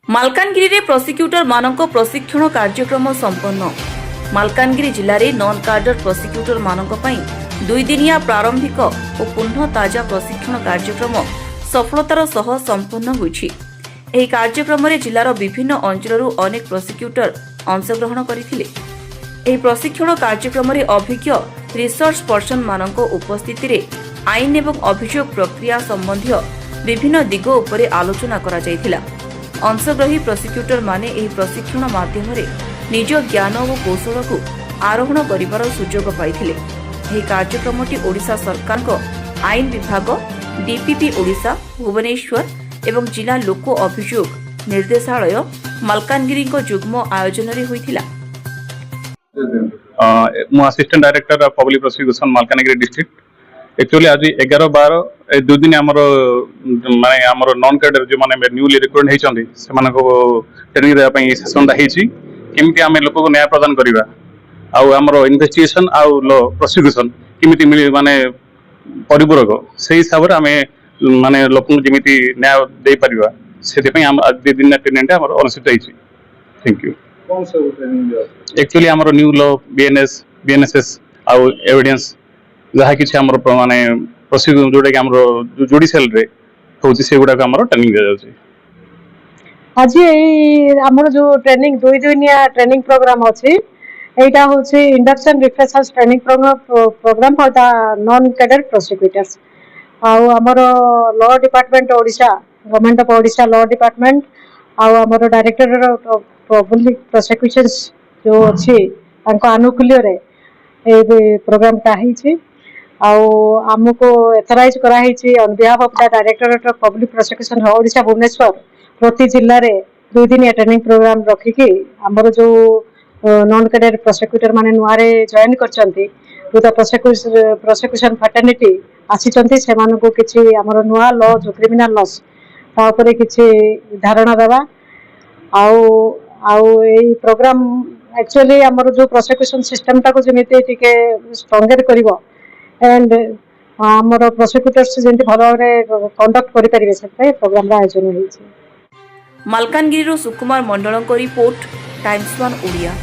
Malkangiri prosecutor मानक प्रशिक्षण कार्यक्रम संपन्न। मालकानगिरी जिले में नॉन कार्डर प्रोसिक्यूटर मानक पई 2 दिनिया प्रारंभिक और पुनः ताजा प्रशिक्षण कार्यक्रम सफलतार सह संपन्न होईछि। एही कार्यक्रम रे जिलार विभिन्न अंचलरू अनेक प्रोसिक्यूटर अंशग्रहण करथिले। एही प्रशिक्षण कार्यक्रम रे अभिज्ञ रिसर्च पर्सन मानक उपस्थिति रे आईन एवं अभियोग प्रक्रिया संबंधी विभिन्न दिग उपरे आलोचना करा जायथिला। अंशग्रही प्रोसिक्यूटर माने एही प्रशिक्षण माध्यम रे निज ज्ञान और कौशल को आरोहण करिवार सुजोग पाइथिले। एही कार्यक्रमटी ओडिशा सरकार को आईन विभाग, डीपीपी ओडिशा, भुवनेश्वर एवं जिला लोक अभियोग निर्देशालय मालकानगिरी को जुग्म आयोजन रे होइथिला। मु assistant director of public prosecution Malkangiri district. Actually आज 11-12 2 दिन माने आमर नॉन कैडर जो माने न्यूली रिक्रूट होइछन्ती से मानको ट्रेनिंग देबा पई सेशनटा हेछि। केमिति आमे लोक को न्याय प्रदान करिवा आउ आमर इन्वेस्टिगेशन आउ लॉ प्रोसिक्यूशन केमिति मिली माने परिपूरक से हिसाब रे आमे माने लोक को जेमिति न्याय दे परिवा सेति पई हम आज 2 दिन ट्रेनिंग हमर अनुष्ठित होइछि। Thank you. कौन सा ट्रेनिंग दिया? एक्चुअली आमर न्यू लॉ बीएनएस आउ एविडेंस जहाँ कि माने प्रोसिक्यूशन जोटा कि आमर जुडिशियल रे होची से गुडा हमर ट्रेनिंग दिया जाउची। आज आमर जो ट्रेनिंग 2 दिनिया ट्रेनिंग प्रोग्राम अछि एटा होची induction refreshers training programme for the non cadre prosecutors. आउ आमर law department Odisha government of Odisha law department आउ आमर डायरेक्टर ऑफ पब्लिक प्रोसिक्यूशंस जो अछि तांको अनुकूल्य रे ए प्रोग्राम का हिची। आउ हमको एथराइज करा हिची on behalf of the directorate of public prosecution Odisha Bhubaneswar प्रति जिल्ला रे 2 दिन ट्रेनिंग प्रोग्राम रखी कि हमर जो नॉन कैडर प्रोसिक्यूटर माने नुआरे जॉइन करचंती विथ प्रोसिक्यूशन फैटर्निटी आसीचंती से मानको किछि हमर नुआ लॉ जो क्रिमिनल लॉस ता ऊपर किछि धारणा देबा आउ ए प्रोग्राम एक्चुअली हमर जो प्रोसिक्यूशन सिस्टम ता को जेमिति टिके स्ट्रांगर करिवो एंड हमर प्रोसिक्यूटर्स जेंति भलो रे कंडक्ट करि परिबे से प्रोग्राम रा आयोजन होइछि। मालकानगिरी सुकुमार मंडल को रिपोर्ट टाइम्स 1 ओडिया।